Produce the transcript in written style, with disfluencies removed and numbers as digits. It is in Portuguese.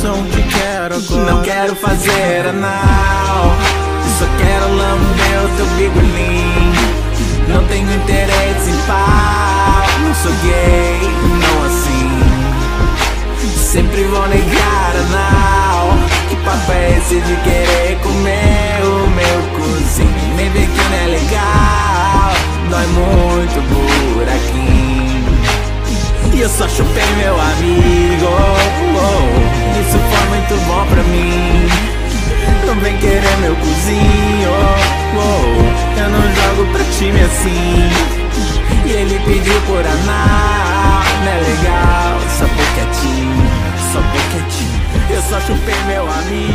não te quero agora. Não quero fazer anal, só quero lamber o teu bigolim. Não tenho interesse em pau, não sou gay, não assim. Sempre vou negar anal. Que papo é esse de querer comer o meu cozinho? Nem ver que não é legal, dói muito por aqui. E eu só chupei meu amigo, isso foi muito bom pra mim. Não vem querer meu cozinho, eu não jogo pra time assim. E ele pediu por anal, não é legal, só por quietinho, só por quietinho. Eu só chupei meu amigo.